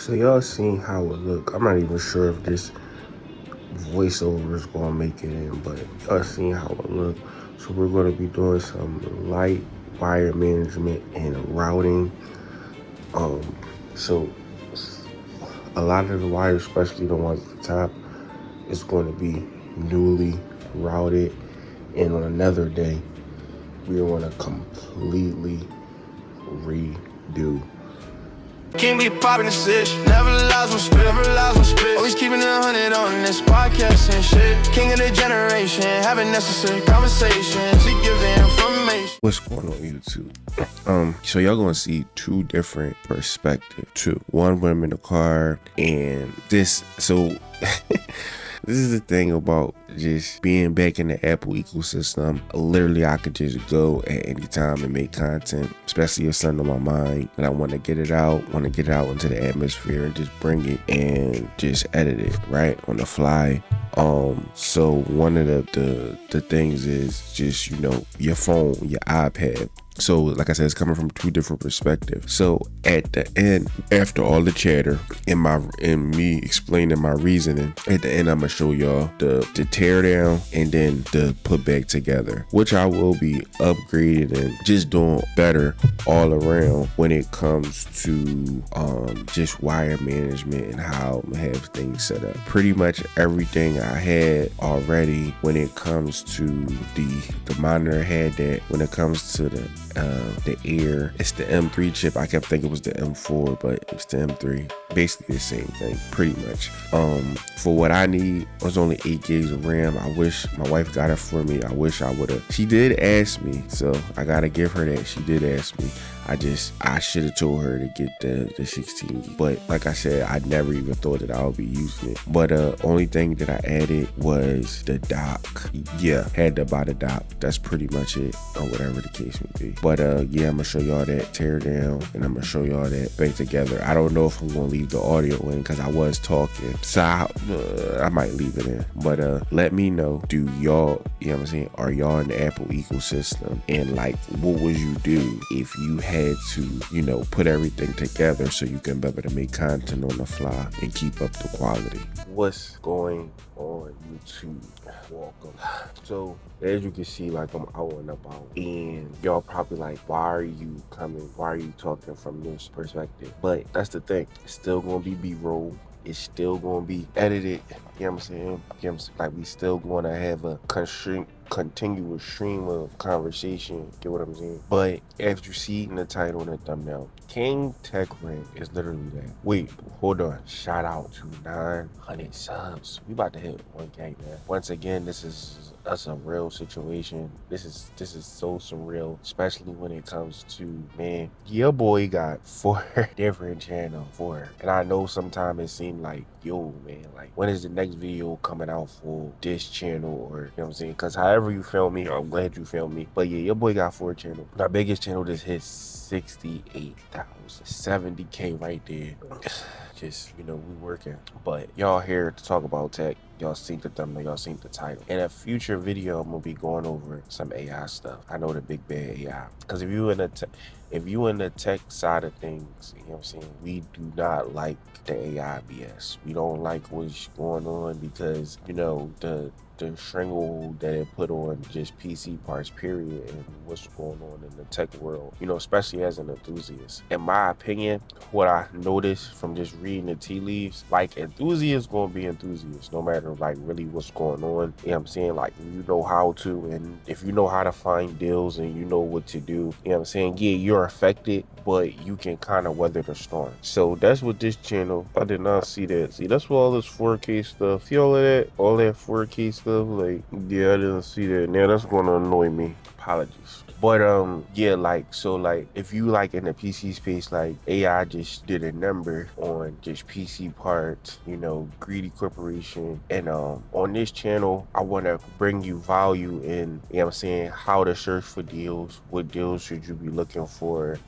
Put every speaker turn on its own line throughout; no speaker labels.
So y'all seen how it look. I'm not even sure if this voiceover is gonna make it in, but y'all seen how it look. So we're gonna be doing some light wire management and routing. So a lot of the wires, especially the ones at the top, is going to be newly routed, and on another day we are going to completely redo.
Can't be popping the stitch, never lies on spit, always keeping 100 on this podcast and shit. King of the generation, having necessary conversations, he giving information.
What's going on YouTube? So y'all gonna see two different perspectives too. One when I'm in the car, and this, so this is the thing about just being back in the Apple ecosystem. Literally, I could just go at any time and make content, especially if something on my mind and I want to get it out, into the atmosphere and just bring it and just edit it right on the fly. So one of the things is just, your phone, your iPad. So like I said, it's coming from two different perspectives. So at the end, after all the chatter and me explaining my reasoning, at the end I'm gonna show y'all the tear down and then the put back together, which I will be upgraded and just doing better all around when it comes to just wire management and how I have things set up. Pretty much everything I had already when it comes to the monitor had that. When it comes to the Air, it's the M3 chip. I kept thinking it was the M4, but it's the M3. Basically the same thing, pretty much. For what I need, it was only 8 gigs of RAM. I wish my wife got it for me. I wish I would have. She did ask me, so I gotta give her that. She did ask me. I should have told her to get the 16 gig. But like I said, I never even thought that I would be using it. But only thing that I added was the dock. Yeah, had to buy the dock. That's pretty much it, or whatever the case may be. But yeah, I'm gonna show y'all that tear down, and I'm gonna show y'all that back together. I don't know if I'm gonna leave the audio in because I was talking, so I might leave it in. But let me know, do y'all, you know what I'm saying, are y'all in the Apple ecosystem, and like, what would you do if you had to, put everything together so you can be able to make content on the fly and keep up the quality? What's going on YouTube? Welcome. So as you can see, like, I'm out and about, and y'all probably like, why are you talking from this perspective? But that's the thing, it's still gonna be B-roll, it's still gonna be edited, you know what I'm saying? Like, we still gonna have a continuous stream of conversation, get what I'm saying? But as you see in the title and the thumbnail, King Tech Rant is literally that. Wait, hold on. Shout out to 900 subs. We about to hit 1K, man. Once again, this is a real situation. This is so surreal, especially when it comes to, man, your boy got 4 different channels. 4. And I know sometimes it seemed like, yo, man, like, when is the next video coming out for this channel? Or, you know what I'm saying? Because however you feel me, I'm glad you feel me. But yeah, your boy got 4 channels. Our biggest channel just hit 68,000. 70K right there. Just, we working. But y'all here to talk about tech. Y'all seen the thumbnail, y'all seen the title. In a future video, I'm gonna be going over some AI stuff. I know the big bad AI. Because if you in the tech side of things, you know what I'm saying, we do not like the AI BS. We don't like what's going on because, the stranglehold that it put on just PC parts, period, and what's going on in the tech world, especially as an enthusiast. In my opinion, what I noticed from just reading the tea leaves, like, enthusiasts gonna be enthusiasts no matter like really what's going on. You know what I'm saying? Like, you know how to, and if you know how to find deals and you know what to do, you know what I'm saying? Yeah, you're affected, but you can kind of weather the storm. So that's what this channel, I did not see that. See, that's what all this 4K stuff, see all that 4K stuff, like, yeah, I didn't see that. Now that's gonna annoy me. Apologies. But yeah, like, so like, if you like in the PC space, like, AI just did a number on just PC parts, greedy corporation. And on this channel, I want to bring you value in, how to search for deals, what deals should you be looking for,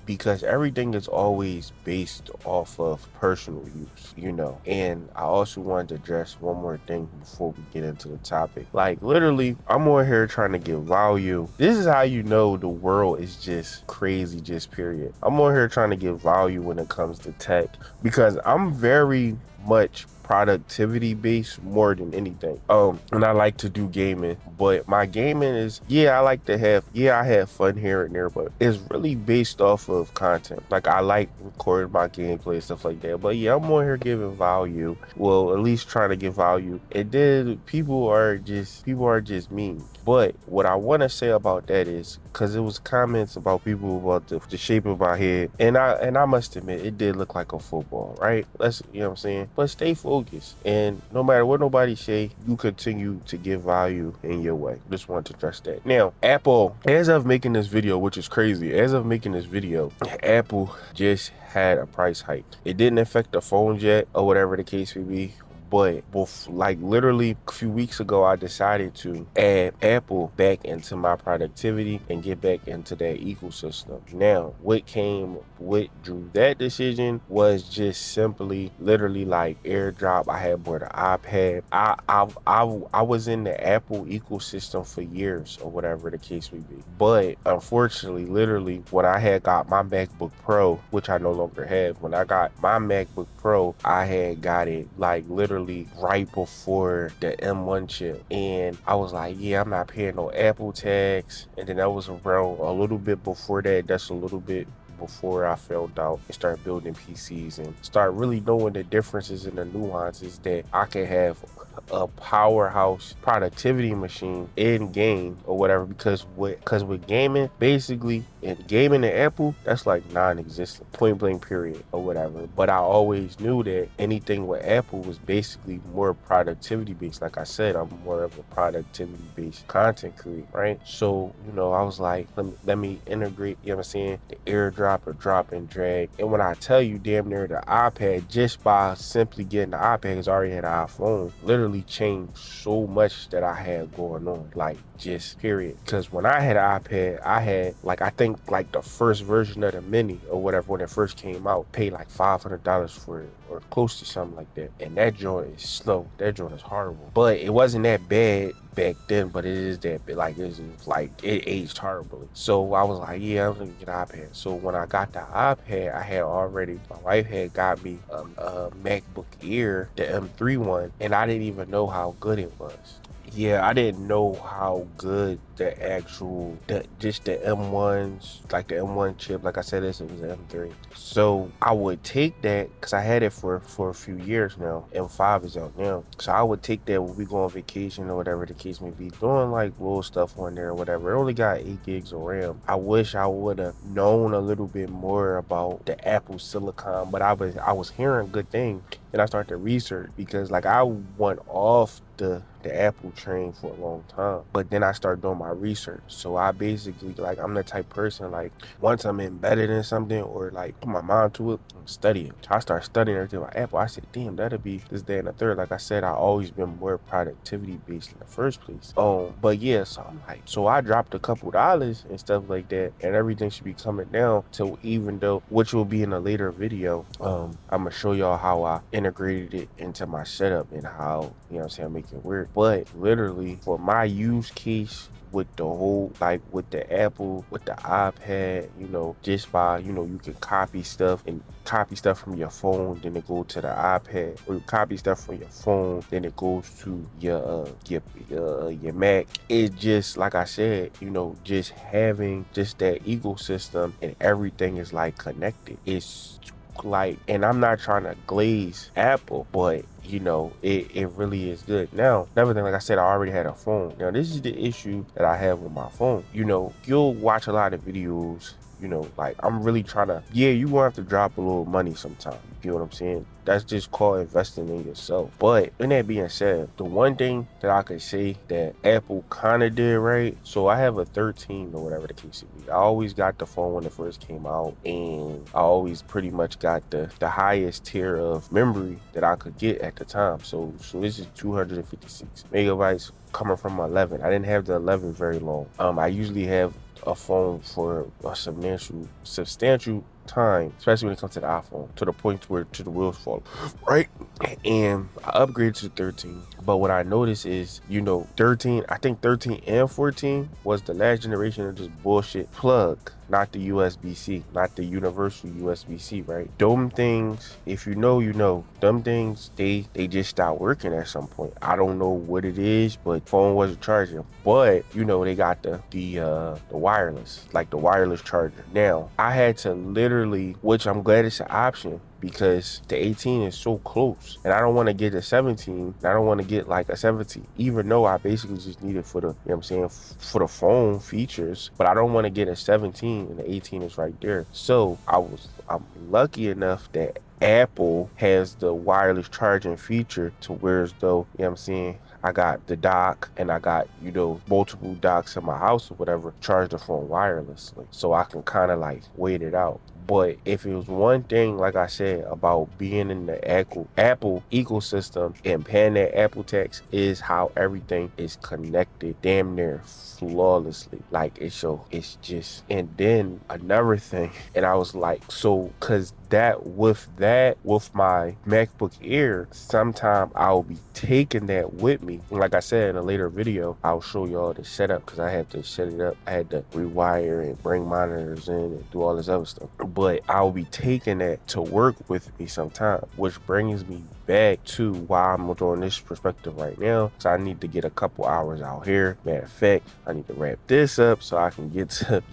because everything is always based off of personal use, you know. And I also wanted to address one more thing before we get into the topic. Like literally, I'm on here trying to give value. This is how you know the world is just crazy, just period. I'm on here trying to give value when it comes to tech, because I'm very much productivity based more than anything. And I like to do gaming, but my gaming is, I like to have, I have fun here and there, but it's really based off of content. Like I like recording my gameplay and stuff like that, but I'm on here giving value, well, at least trying to give value. And then people are just mean. But what I want to say about that is, because it was comments about people about the shape of my head, and I must admit it did look like a football, right? Let's, you know what I'm saying, but stay focused, and no matter what nobody say, you continue to give value in your way. Just want to address that. Now, Apple, as of making this video, which is crazy, Apple just had a price hike. It didn't affect the phones yet, or whatever the case may be. But like literally a few weeks ago, I decided to add Apple back into my productivity and get back into that ecosystem. Now, what drew that decision was just simply literally like AirDrop. I had bought an iPad. I was in the Apple ecosystem for years, or whatever the case may be. But unfortunately, literally, when I had got my MacBook Pro, which I no longer have, when I got my MacBook Pro, I had got it like literally right before the M1 chip, and I was like, I'm not paying no Apple tax. And then that was around a little bit before that. That's a little bit before I found out and started building PCs and start really knowing the differences and the nuances that I can have a powerhouse productivity machine in game or whatever, because with gaming, basically, and gaming and Apple, that's like non-existent, point blank period, or whatever. But I always knew that anything with Apple was basically more productivity based. Like I said, I'm more of a productivity based content creator, right? So, I was like, let me integrate, you know what I'm saying, the AirDrop or drop and drag. And when I tell you, damn near the iPad, just by simply getting the iPad, because I already had an iPhone, literally changed so much that I had going on, like just period. Because when I had an iPad, I had like, I think like the first version of the mini or whatever, when it first came out, paid like $500 for it, or close to something like that. And that joint is slow, that joint is horrible. But it wasn't that bad back then, but it is that bad. Like it aged horribly. So I was like, I'm gonna get an iPad. So when I got the iPad, my wife had got me a MacBook Air, the M3 one, and I didn't even know how good it was. I didn't know how good the M1s, like the M1 chip, like I said, it was an M3. So I would take that, because I had it for a few years now. M5 is out now. So I would take that when we go on vacation or whatever the case may be, doing like little stuff on there or whatever. It only got 8 gigs of RAM. I wish I would have known a little bit more about the Apple Silicon, but I was hearing good things. And I started to research, because like I went off the Apple train for a long time, but then I started doing my research. So I basically, like, I'm the type person, like, once I'm embedded in something or like put my mind to it, I'm studying. So I started studying everything about Apple. I said, damn, that'll be this, day, and the third. Like I said, I always been more productivity based in the first place. But so I'm like, so I dropped a couple dollars and stuff like that, and everything should be coming down to, even though, which will be in a later video, I'm gonna show y'all how I integrated it into my setup and how, I make it work. But literally, for my use case with the whole, like with the Apple, with the iPad, just by, you can copy stuff from your phone, then it go to the iPad, or you copy stuff from your phone, then it goes to your Mac. It just, like I said, just having just that ecosystem and everything is like connected. It's like, and I'm not trying to glaze Apple, but it really is good. Now, another thing, like I said, I already had a phone. Now, this is the issue that I have with my phone. You'll watch a lot of videos, like, I'm really trying to, you're gonna have to drop a little money sometime. You know what I'm saying? That's just called investing in yourself. But in that being said, the one thing that I could say that Apple kind of did right, so I have a 13 or whatever the case may be. I always got the phone when it first came out, and I always pretty much got the highest tier of memory that I could get at the time. So this is 256 megabytes coming from my 11. I didn't have the 11 very long. I usually have a phone for a substantial time, especially when it comes to the iPhone, to the point where the wheels fall, right? And I upgraded to 13. But what I noticed is, 13, I think 13 and 14 was the last generation of just bullshit plug, not the USB-C, not the universal USB-C, right? Them things, if you know, them things, they just stopped working at some point. I don't know what it is, but phone wasn't charging. But, they got the wireless, like the wireless charger. Now, I had to literally, which I'm glad it's an option, because the 18 is so close, and I don't want to get a 17. I don't want to get like a 17, even though I basically just need it for the, for the phone features, but I don't want to get a 17 and the 18 is right there. So I'm lucky enough that Apple has the wireless charging feature to where as though, I got the dock and I got, multiple docks in my house or whatever, charge the phone wirelessly. So I can kind of like wait it out. But if it was one thing, like I said, about being in the Apple ecosystem and paying that Apple tax, is how everything is connected damn near flawlessly. Like it's just, and then another thing, and I was like, so, cause with my MacBook Air, sometime I'll be taking that with me. And like I said in a later video, I'll show y'all the setup, because I had to set it up. I had to rewire and bring monitors in and do all this other stuff. But I'll be taking that to work with me sometime, which brings me back to why I'm doing this perspective right now. So I need to get a couple hours out here. Matter of fact, I need to wrap this up so I can get to.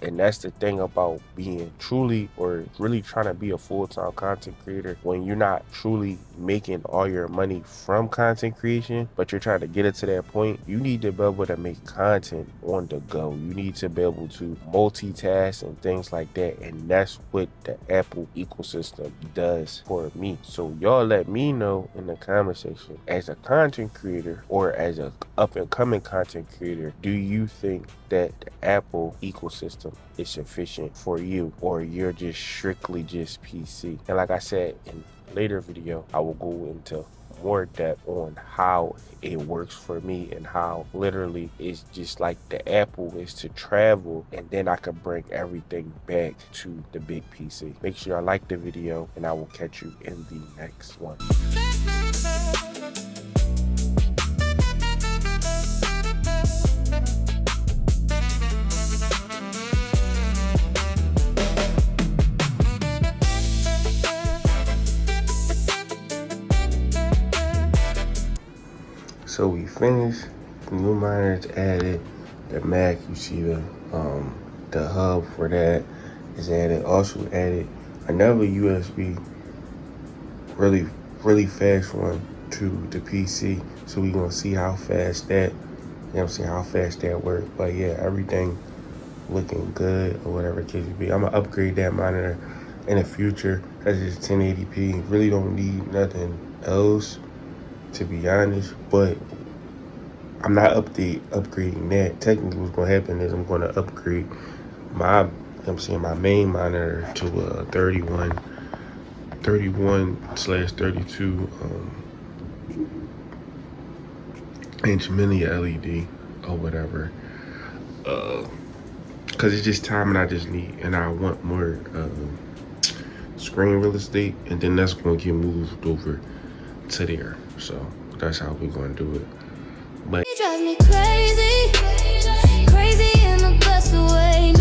And that's the thing about being truly, or really trying to be a full-time content creator, when you're not truly making all your money from content creation, but you're trying to get it to that point. You need to be able to make content on the go. You need to be able to multitask and things like that. And that's what the Apple ecosystem does for me. So y'all let me know in the comment section, as a content creator or as a up and coming content creator, do you think that the Apple ecosystem is sufficient for you, or you're just strictly just PC? And like I said in a later video, I will go into more depth on how it works for me, and how literally it's just like the Apple is to travel, and then I can bring everything back to the big PC. Make sure y'all like the video, and I will catch you in the next one. So we finished. The new monitors added. The Mac, you see the hub for that is added. Also added another USB, really fast one to the PC. So we're gonna see how fast that, how fast that works. But yeah, everything looking good, or whatever it may be. I'm gonna upgrade that monitor in the future, because it's 1080p. Really don't need nothing else, to be honest. But I'm not upgrading that. Technically what's gonna happen is I'm gonna upgrade my my main monitor to a 31/32 inch mini LED or whatever, because it's just time, and I want more screen real estate, and then that's gonna get moved over to there. So that's how we're gonna do it. But
it drives me crazy in the best way.